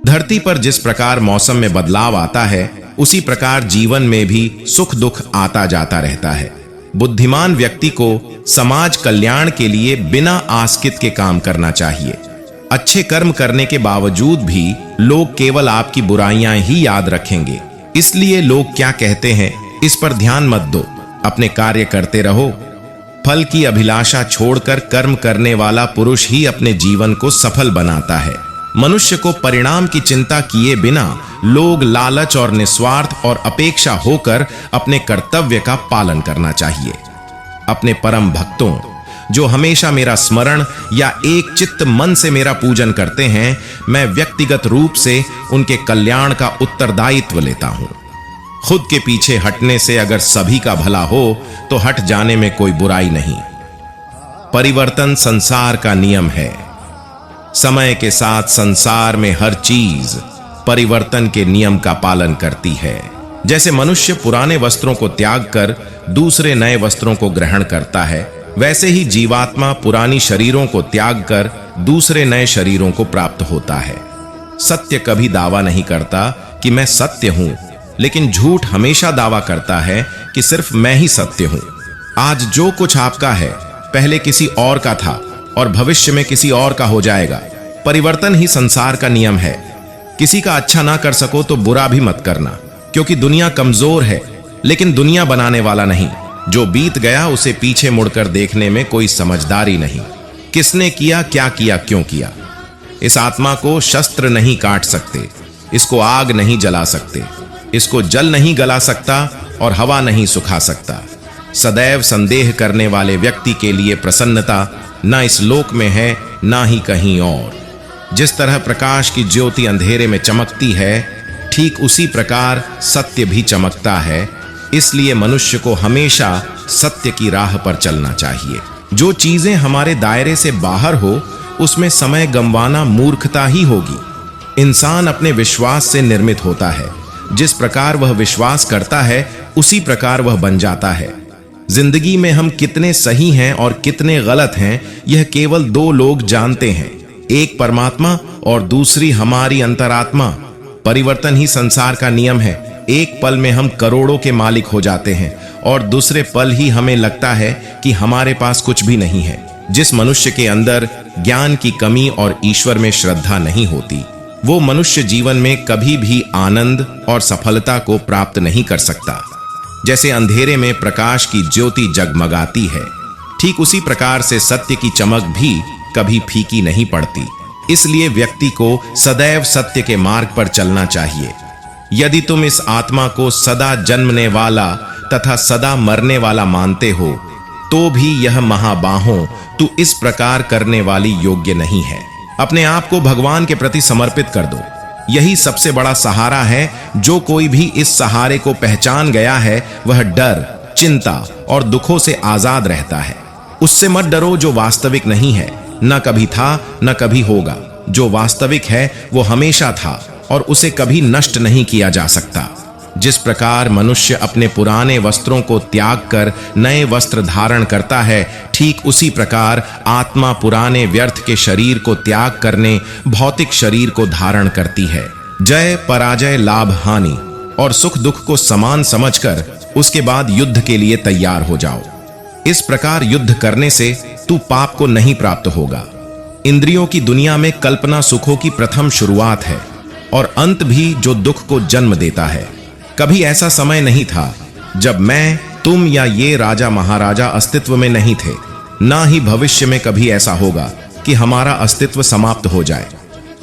धरती पर जिस प्रकार मौसम में बदलाव आता है, उसी प्रकार जीवन में भी सुख दुख आता जाता रहता है। बुद्धिमान व्यक्ति को समाज कल्याण के लिए बिना आस्कित के काम करना चाहिए। अच्छे कर्म करने के बावजूद भी लोग केवल आपकी बुराइयां ही याद रखेंगे। इसलिए लोग क्या कहते हैं, इस पर ध्यान मत दो, अपने कार्य करते रहो। फल की अभिलाषा छोड़कर कर्म करने वाला पुरुष ही अपने जीवन को सफल बनाता है। मनुष्य को परिणाम की चिंता किए बिना लोग लालच और निस्वार्थ और अपेक्षा होकर अपने कर्तव्य का पालन करना चाहिए। अपने परम भक्तों जो हमेशा मेरा स्मरण या एक चित्त मन से मेरा पूजन करते हैं, मैं व्यक्तिगत रूप से उनके कल्याण का उत्तरदायित्व लेता हूं। खुद के पीछे हटने से अगर सभी का भला हो तो हट जाने में कोई बुराई नहीं। परिवर्तन संसार का नियम है। समय के साथ संसार में हर चीज परिवर्तन के नियम का पालन करती है। जैसे मनुष्य पुराने वस्त्रों को त्याग कर दूसरे नए वस्त्रों को ग्रहण करता है, वैसे ही जीवात्मा पुरानी शरीरों को त्याग कर दूसरे नए शरीरों को प्राप्त होता है। सत्य कभी दावा नहीं करता कि मैं सत्य हूं, लेकिन झूठ हमेशा दावा करता है कि सिर्फ मैं ही सत्य हूं। आज जो कुछ आपका है पहले किसी और का था और भविष्य में किसी और का हो जाएगा। परिवर्तन ही संसार का नियम है। किसी का अच्छा ना कर सको तो बुरा भी मत करना, क्योंकि दुनिया कमजोर है, लेकिन दुनिया बनाने वाला नहीं। जो बीत गया उसे पीछे मुड़कर देखने में कोई समझदारी नहीं। किसने किया, क्या किया, क्यों किया। इस आत्मा को शस्त्र नहीं काट सकते, इसको आग नहीं जला सकते, इसको जल नहीं गला सकता और हवा नहीं सुखा सकता। सदैव संदेह करने वाले व्यक्ति के लिए प्रसन्नता न इस लोक में है ना ही कहीं और। जिस तरह प्रकाश की ज्योति अंधेरे में चमकती है, ठीक उसी प्रकार सत्य भी चमकता है। इसलिए मनुष्य को हमेशा सत्य की राह पर चलना चाहिए। जो चीजें हमारे दायरे से बाहर हो उसमें समय गंवाना मूर्खता ही होगी। इंसान अपने विश्वास से निर्मित होता है। जिस प्रकार वह विश्वास करता है उसी प्रकार वह बन जाता है। जिंदगी में हम कितने सही हैं और कितने गलत हैं, यह केवल दो लोग जानते हैं, एक परमात्मा और दूसरी हमारी अंतरात्मा। परिवर्तन ही संसार का नियम है। एक पल में हम करोड़ों के मालिक हो जाते हैं और दूसरे पल ही हमें लगता है कि हमारे पास कुछ भी नहीं है। जिस मनुष्य के अंदर ज्ञान की कमी और ईश्वर में श्रद्धा नहीं होती, वो मनुष्य जीवन में कभी भी आनंद और सफलता को प्राप्त नहीं कर सकता। जैसे अंधेरे में प्रकाश की ज्योति जगमगाती है, ठीक उसी प्रकार से सत्य की चमक भी कभी फीकी नहीं पड़ती। इसलिए व्यक्ति को सदैव सत्य के मार्ग पर चलना चाहिए। यदि तुम इस आत्मा को सदा जन्मने वाला तथा सदा मरने वाला मानते हो, तो भी यह महाबाहों तू इस प्रकार करने वाली योग्य नहीं है। अपने आप को भगवान के प्रति समर्पित कर दो। यही सबसे बड़ा सहारा है। जो कोई भी इस सहारे को पहचान गया है, वह डर, चिंता और दुखों से आजाद रहता है। उससे मत डरो जो वास्तविक नहीं है, न कभी था न कभी होगा। जो वास्तविक है वो हमेशा था और उसे कभी नष्ट नहीं किया जा सकता। जिस प्रकार मनुष्य अपने पुराने वस्त्रों को त्याग कर नए वस्त्र धारण करता है, ठीक उसी प्रकार आत्मा पुराने व्यर्थ के शरीर को त्याग करने भौतिक शरीर को धारण करती है। जय पराजय, लाभ हानि और सुख दुख को समान समझकर उसके बाद युद्ध के लिए तैयार हो जाओ। इस प्रकार युद्ध करने से तू पाप को नहीं प्राप्त होगा। इंद्रियों की दुनिया में कल्पना सुखों की प्रथम शुरुआत है और अंत भी जो दुख को जन्म देता है। कभी ऐसा समय नहीं था जब मैं, तुम या ये राजा महाराजा अस्तित्व में नहीं थे। ना ही भविष्य में कभी ऐसा होगा कि हमारा अस्तित्व समाप्त हो जाए।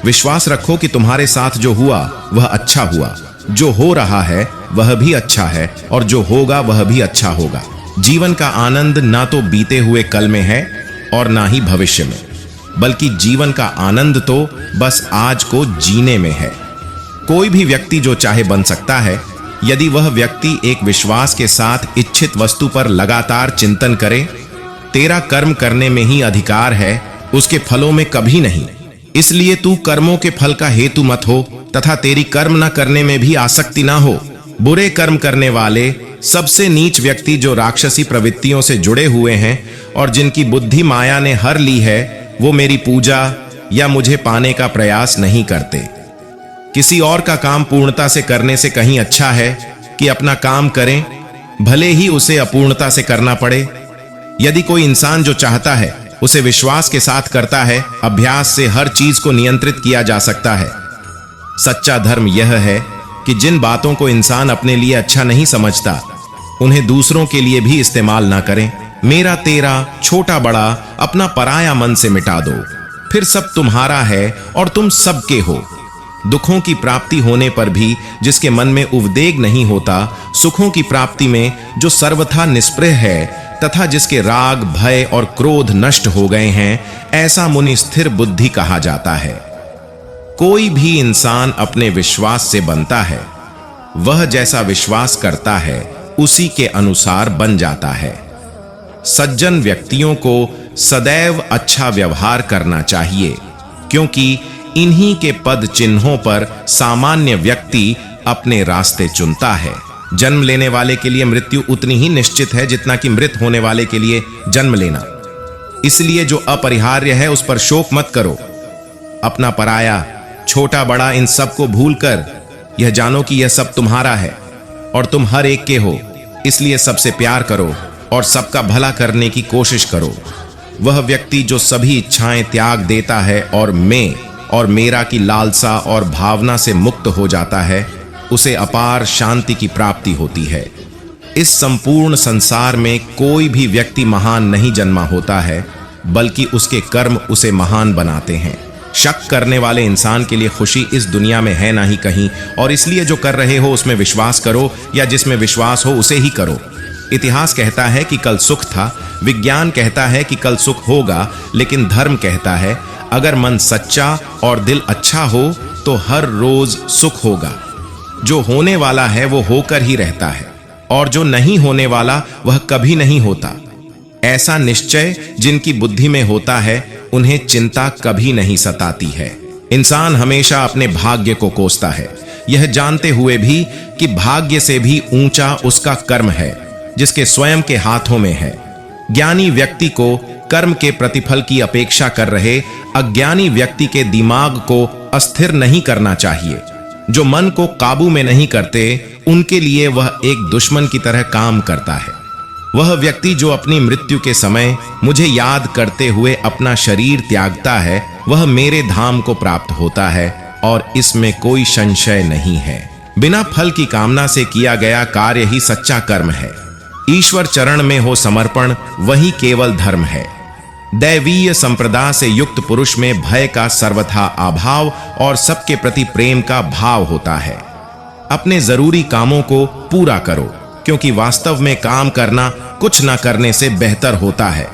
विश्वास रखो कि तुम्हारे साथ जो हुआ वह अच्छा हुआ, जो हो रहा है वह भी अच्छा है और जो होगा वह भी अच्छा होगा। जीवन का आनंद ना तो बीते हुए कल में है और ना ही भविष्य में, बल्कि जीवन का आनंद तो बस आज को जीने में है। कोई भी व्यक्ति जो चाहे बन सकता है, यदि वह व्यक्ति एक विश्वास के साथ इच्छित वस्तु पर लगातार चिंतन करे। तेरा कर्म करने में ही अधिकार है, उसके फलों में कभी नहीं। इसलिए तू कर्मों के फल का हेतु मत हो तथा तेरी कर्म न करने में भी आसक्ति ना हो। बुरे कर्म करने वाले सबसे नीच व्यक्ति जो राक्षसी प्रवृत्तियों से जुड़े हुए हैं और जिनकी बुद्धि माया ने हर ली है, वो मेरी पूजा या मुझे पाने का प्रयास नहीं करते। किसी और का काम पूर्णता से करने से कहीं अच्छा है कि अपना काम करें, भले ही उसे अपूर्णता से करना पड़े। यदि कोई इंसान जो चाहता है उसे विश्वास के साथ करता है, अभ्यास से हर चीज को नियंत्रित किया जा सकता है। सच्चा धर्म यह है कि जिन बातों को इंसान अपने लिए अच्छा नहीं समझता, उन्हें दूसरों के लिए भी इस्तेमाल ना करें। मेरा तेरा, छोटा बड़ा, अपना पराया मन से मिटा दो, फिर सब तुम्हारा है और तुम सबके हो। दुखों की प्राप्ति होने पर भी जिसके मन में उद्वेग नहीं होता, सुखों की प्राप्ति में जो सर्वथा निष्प्रह है तथा जिसके राग, भय और क्रोध नष्ट हो गए हैं, ऐसा मुनि स्थिर बुद्धि कहा जाता है। कोई भी इंसान अपने विश्वास से बनता है, वह जैसा विश्वास करता है उसी के अनुसार बन जाता है। सज्जन व्यक्तियों को सदैव अच्छा व्यवहार करना चाहिए, क्योंकि इन्हीं के पद चिन्हों पर सामान्य व्यक्ति अपने रास्ते चुनता है। जन्म लेने वाले के लिए मृत्यु उतनी ही निश्चित है जितना कि मृत होने वाले के लिए जन्म लेना। इसलिए जो अपरिहार्य है उस पर शोक मत करो। अपना पराया, छोटा बड़ा, इन सब को भूलकर यह जानो कि यह सब तुम्हारा है और तुम हर एक के हो। इसलिए सबसे प्यार करो और सबका भला करने की कोशिश करो। वह व्यक्ति जो सभी इच्छाएं त्याग देता है और मैं और मेरा की लालसा और भावना से मुक्त हो जाता है, उसे अपार शांति की प्राप्ति होती है। इस संपूर्ण संसार में कोई भी व्यक्ति महान नहीं जन्मा होता है, बल्कि उसके कर्म उसे महान बनाते हैं। शक करने वाले इंसान के लिए खुशी इस दुनिया में है ना ही कहीं, और इसलिए जो कर रहे हो उसमें विश्वास करो, या जिसमें विश्वास हो उसे ही करो। इतिहास कहता है कि कल सुख था, विज्ञान कहता है कि कल सुख होगा, लेकिन धर्म कहता है अगर मन सच्चा और दिल अच्छा हो तो हर रोज सुख होगा। जो होने वाला है वो होकर ही रहता है, और जो नहीं होने वाला वह कभी नहीं होता। ऐसा निश्चय जिनकी बुद्धि में होता है, उन्हें चिंता कभी नहीं सताती है। इंसान हमेशा अपने भाग्य को कोसता है, यह जानते हुए भी कि भाग्य से भी ऊंचा उसका कर्म है, जिसके स्वयं के हाथों में है। ज्ञानी व्यक्ति को कर्म के प्रतिफल की अपेक्षा कर रहे अज्ञानी व्यक्ति के दिमाग को अस्थिर नहीं करना चाहिए। जो मन को काबू में नहीं करते, उनके लिए वह एक दुश्मन की तरह काम करता है। वह व्यक्ति जो अपनी मृत्यु के समय मुझे याद करते हुए अपना शरीर त्यागता है, वह मेरे धाम को प्राप्त होता है, और इसमें कोई संशय नहीं है। बिना फल की कामना से किया गया कार्य ही सच्चा कर्म है। ईश्वर चरण में हो समर्पण, वही केवल धर्म है। दैवीय संप्रदाय से युक्त पुरुष में भय का सर्वथा अभाव और सबके प्रति प्रेम का भाव होता है। अपने जरूरी कामों को पूरा करो, क्योंकि वास्तव में काम करना कुछ न करने से बेहतर होता है।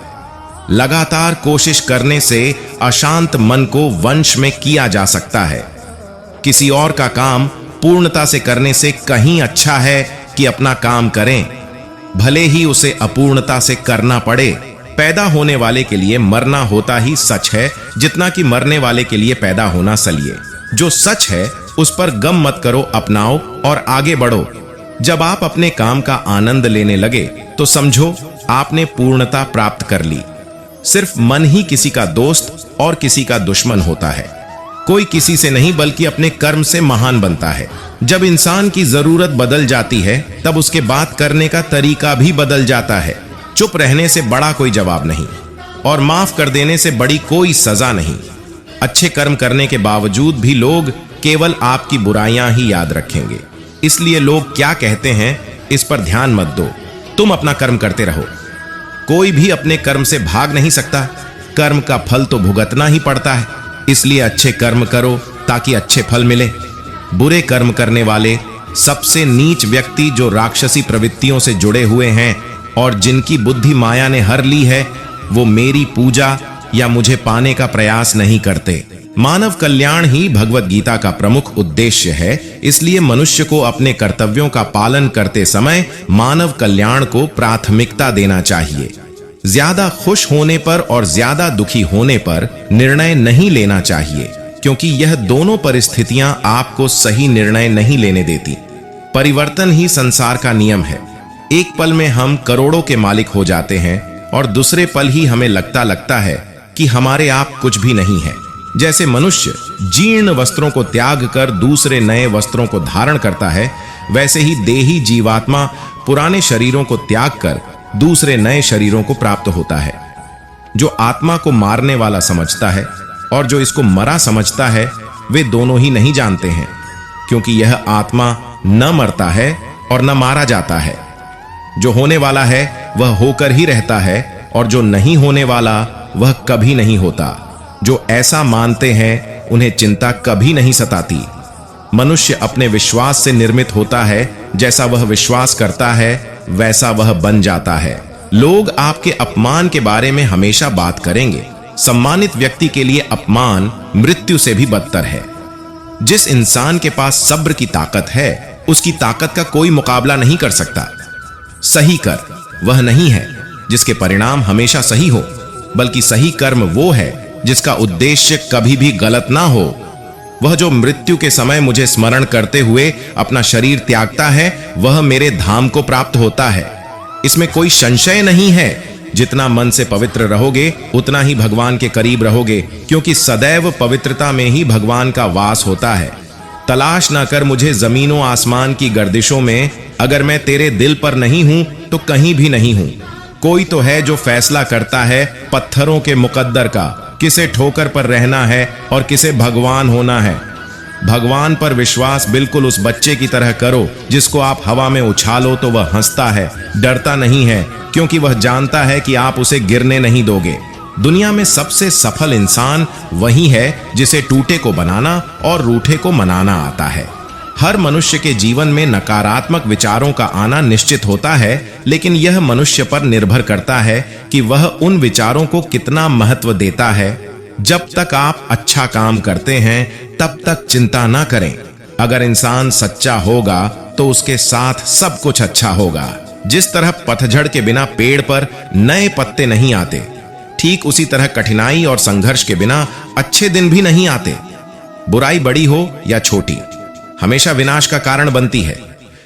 लगातार कोशिश करने से अशांत मन को वंश में किया जा सकता है। किसी और का काम पूर्णता से करने से कहीं अच्छा है कि अपना काम करें, भले ही उसे अपूर्णता से करना पड़े। पैदा होने वाले के लिए मरना होता ही सच है, जितना कि मरने वाले के लिए पैदा होना सलिए। जो सच है उस पर गम मत करो, अपनाओ और आगे बढ़ो। जब आप अपने काम का आनंद लेने लगे तो समझो आपने पूर्णता प्राप्त कर ली। सिर्फ मन ही किसी का दोस्त और किसी का दुश्मन होता है। कोई किसी से नहीं बल्कि अपने कर्म से महान बनता है। जब इंसान की जरूरत बदल जाती है, तब उसके बात करने का तरीका भी बदल जाता है। चुप रहने से बड़ा कोई जवाब नहीं, और माफ कर देने से बड़ी कोई सजा नहीं। अच्छे कर्म करने के बावजूद भी लोग केवल आपकी बुराइयां ही याद रखेंगे। इसलिए लोग क्या कहते हैं इस पर ध्यान मत दो, तुम अपना कर्म करते रहो। कोई भी अपने कर्म से भाग नहीं सकता, कर्म का फल तो भुगतना ही पड़ता है। इसलिए अच्छे कर्म करो ताकि अच्छे फल मिले। बुरे कर्म करने वाले सबसे नीच व्यक्ति जो राक्षसी प्रवृत्तियों से जुड़े हुए हैं और जिनकी बुद्धि माया ने हर ली है, वो मेरी पूजा या मुझे पाने का प्रयास नहीं करते। मानव कल्याण ही भगवत गीता का प्रमुख उद्देश्य है। इसलिए मनुष्य को अपने कर्तव्यों का पालन करते समय मानव कल्याण को प्राथमिकता देना चाहिए। ज्यादा खुश होने पर और ज्यादा दुखी होने पर निर्णय नहीं लेना चाहिए, क्योंकि यह दोनों परिस्थितियां आपको सही निर्णय नहीं लेने देती। परिवर्तन ही संसार का नियम है। एक पल में हम करोड़ों के मालिक हो जाते हैं और दूसरे पल ही हमें लगता है कि हमारे आप कुछ भी नहीं है। जैसे मनुष्य जीर्ण वस्त्रों को त्याग कर दूसरे नए वस्त्रों को धारण करता है, वैसे ही देही जीवात्मा पुराने शरीरों को त्याग कर दूसरे नए शरीरों को प्राप्त होता है। जो आत्मा को मारने वाला समझता है और जो इसको मरा समझता है, वे दोनों ही नहीं जानते हैं, क्योंकि यह आत्मा न मरता है और न मारा जाता है। जो होने वाला है वह होकर ही रहता है, और जो नहीं होने वाला वह कभी नहीं होता। जो ऐसा मानते हैं उन्हें चिंता कभी नहीं सताती। मनुष्य अपने विश्वास से निर्मित होता है, जैसा वह विश्वास करता है वैसा वह बन जाता है। लोग आपके अपमान के बारे में हमेशा बात करेंगे। सम्मानित व्यक्ति के लिए अपमान मृत्यु से भी बदतर है। जिस इंसान के पास सब्र की ताकत है, उसकी ताकत का कोई मुकाबला नहीं कर सकता। सही कर वह नहीं है जिसके परिणाम हमेशा सही हो, बल्कि सही कर्म वो है जिसका उद्देश्य कभी भी गलत ना हो। वह जो मृत्यु के समय मुझे स्मरण करते हुए अपना शरीर त्यागता है, वह मेरे धाम को प्राप्त होता है। इसमें कोई संशय नहीं है। जितना मन से पवित्र रहोगे, उतना ही भगवान के करीब रहोगे, क्योंकि सदैव पवित्रता में ही भगवान का वास होता है। तलाश ना कर मुझे जमीनों आसमान की गर्दिशों में। अगर मैं तेरे दिल पर नहीं हूं तो कहीं भी नहीं हूं। कोई तो है जो फैसला करता है पत्थरों के मुकद्दर का, किसे ठोकर पर रहना है और किसे भगवान होना है। भगवान पर विश्वास बिल्कुल उस बच्चे की तरह करो जिसको आप हवा में उछालो तो वह हंसता है, डरता नहीं है, क्योंकि वह जानता है कि आप उसे गिरने नहीं दोगे। दुनिया में सबसे सफल इंसान वही है जिसे टूटे को बनाना और रूठे को मनाना आता है। हर मनुष्य के जीवन में नकारात्मक विचारों का आना निश्चित होता है, लेकिन यह मनुष्य पर निर्भर करता है कि वह उन विचारों को कितना महत्व देता है। जब तक आप अच्छा काम करते हैं तब तक चिंता ना करें। अगर इंसान सच्चा होगा तो उसके साथ सब कुछ अच्छा होगा। जिस तरह पतझड़ के बिना पेड़ पर नए पत्ते नहीं आते, ठीक उसी तरह कठिनाई और संघर्ष के बिना अच्छे दिन भी नहीं आते। बुराई बड़ी हो या छोटी, हमेशा विनाश का कारण बनती है,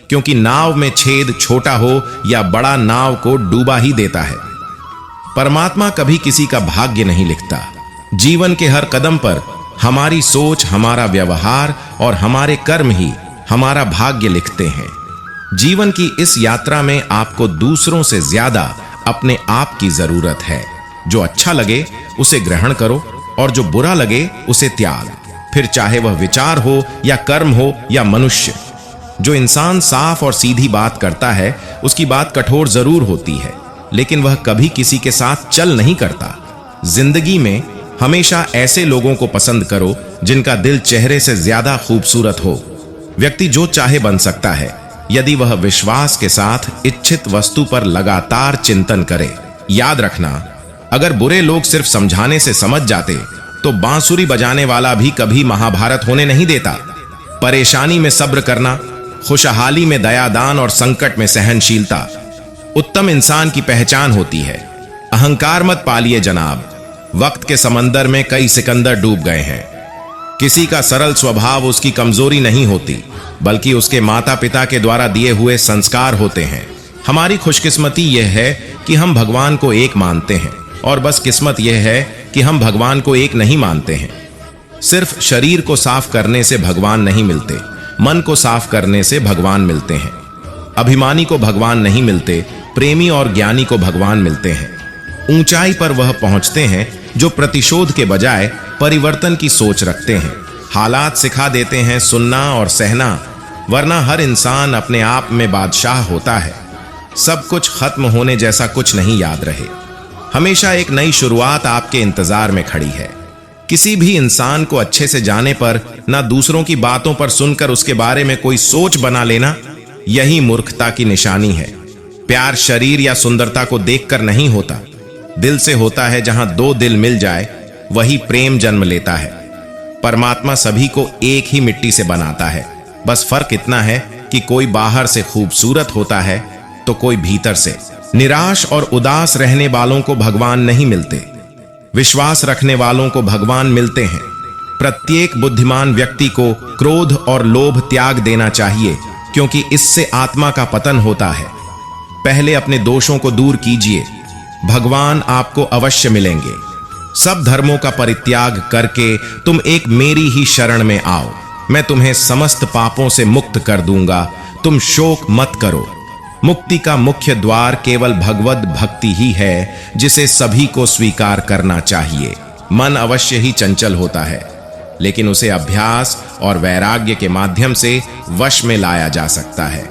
क्योंकि नाव में छेद छोटा हो या बड़ा नाव को डूबा ही देता है। परमात्मा कभी किसी का भाग्य नहीं लिखता। जीवन के हर कदम पर हमारी सोच, हमारा व्यवहार और हमारे कर्म ही हमारा भाग्य लिखते हैं। जीवन की इस यात्रा में आपको दूसरों से ज्यादा अपने आप की जरूरत है। जो अच्छा लगे उसे ग्रहण करो और जो बुरा लगे उसे त्याग, फिर चाहे वह विचार हो या कर्म हो या मनुष्य। जो इंसान साफ और सीधी बात करता है, उसकी बात कठोर जरूर होती है, लेकिन वह कभी किसी के साथ चल नहीं करता। जिंदगी में हमेशा ऐसे लोगों को पसंद करो जिनका दिल चेहरे से ज्यादा खूबसूरत हो। व्यक्ति जो चाहे बन सकता है, यदि वह विश्वास के साथ इच्छित वस्तु पर लगातार चिंतन करे। याद रखना, अगर बुरे लोग सिर्फ समझाने से समझ जाते तो बांसुरी बजाने वाला भी कभी महाभारत होने नहीं देता। परेशानी में सब्र करना, खुशहाली में दयादान और संकट में सहनशीलता उत्तम इंसान की पहचान होती है। अहंकार मत पालिए जनाब, वक्त के समंदर में कई सिकंदर डूब गए हैं। किसी का सरल स्वभाव उसकी कमजोरी नहीं होती, बल्कि उसके माता पिता के द्वारा दिए हुए संस्कार होते हैं। हमारी खुशकिस्मती यह है कि हम भगवान को एक मानते हैं, और बस किस्मत यह है कि हम भगवान को एक नहीं मानते हैं। सिर्फ शरीर को साफ करने से भगवान नहीं मिलते, मन को साफ करने से भगवान मिलते हैं। अभिमानी को भगवान नहीं मिलते, प्रेमी और ज्ञानी को भगवान मिलते हैं। ऊंचाई पर वह पहुंचते हैं जो प्रतिशोध के बजाय परिवर्तन की सोच रखते हैं। हालात सिखा देते हैं सुनना और सहना, वरना हर इंसान अपने आप में बादशाह होता है। सब कुछ खत्म होने जैसा कुछ नहीं याद रहे। हमेशा एक नई शुरुआत आपके इंतजार में खड़ी है। किसी भी इंसान को अच्छे से जाने पर ना दूसरों की बातों पर सुनकर उसके बारे में कोई सोच बना लेना, यही मूर्खता की निशानी है। प्यार शरीर या सुंदरता को देखकर नहीं होता, दिल से होता है। जहां दो दिल मिल जाए वही प्रेम जन्म लेता है। परमात्मा सभी को एक ही मिट्टी से बनाता है, बस फर्क इतना है कि कोई बाहर से खूबसूरत होता है तो कोई भीतर से। निराश और उदास रहने वालों को भगवान नहीं मिलते, विश्वास रखने वालों को भगवान मिलते हैं। प्रत्येक बुद्धिमान व्यक्ति को क्रोध और लोभ त्याग देना चाहिए, क्योंकि इससे आत्मा का पतन होता है। पहले अपने दोषों को दूर कीजिए, भगवान आपको अवश्य मिलेंगे। सब धर्मों का परित्याग करके तुम एक मेरी ही शरण में आओ, मैं तुम्हें समस्त पापों से मुक्त कर दूंगा। तुम शोक मत करो। मुक्ति का मुख्य द्वार केवल भगवद भक्ति ही है, जिसे सभी को स्वीकार करना चाहिए। मन अवश्य ही चंचल होता है, लेकिन उसे अभ्यास और वैराग्य के माध्यम से वश में लाया जा सकता है।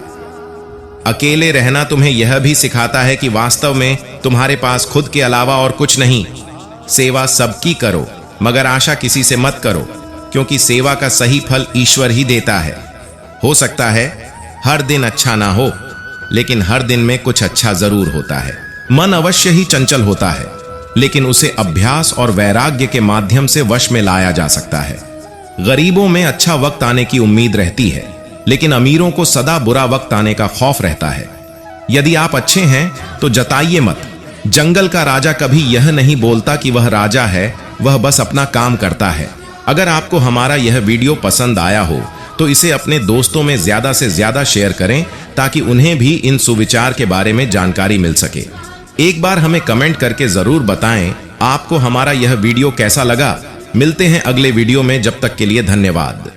अकेले रहना तुम्हें यह भी सिखाता है कि वास्तव में तुम्हारे पास खुद के अलावा और कुछ नहीं। सेवा सबकी करो, मगर आशा किसी से मत करो, क्योंकि सेवा का सही फल ईश्वर ही देता है। हो सकता है हर दिन अच्छा ना हो, लेकिन हर दिन में कुछ अच्छा जरूर होता है। मन अवश्य ही चंचल होता है, लेकिन उसे अभ्यास और वैराग्य के माध्यम से वश में लाया जा सकता है। गरीबों में अच्छा वक्त आने की उम्मीद रहती है, लेकिन अमीरों को सदा बुरा वक्त आने का खौफ रहता है। यदि आप अच्छे हैं तो जताइए मत। जंगल का राजा कभी यह नहीं बोलता कि वह राजा है, वह बस अपना काम करता है। अगर आपको हमारा यह वीडियो पसंद आया हो तो इसे अपने दोस्तों में ज्यादा से ज्यादा शेयर करें, ताकि उन्हें भी इन सुविचार के बारे में जानकारी मिल सके। एक बार हमें कमेंट करके जरूर बताएं आपको हमारा यह वीडियो कैसा लगा। मिलते हैं अगले वीडियो में, जब तक के लिए धन्यवाद।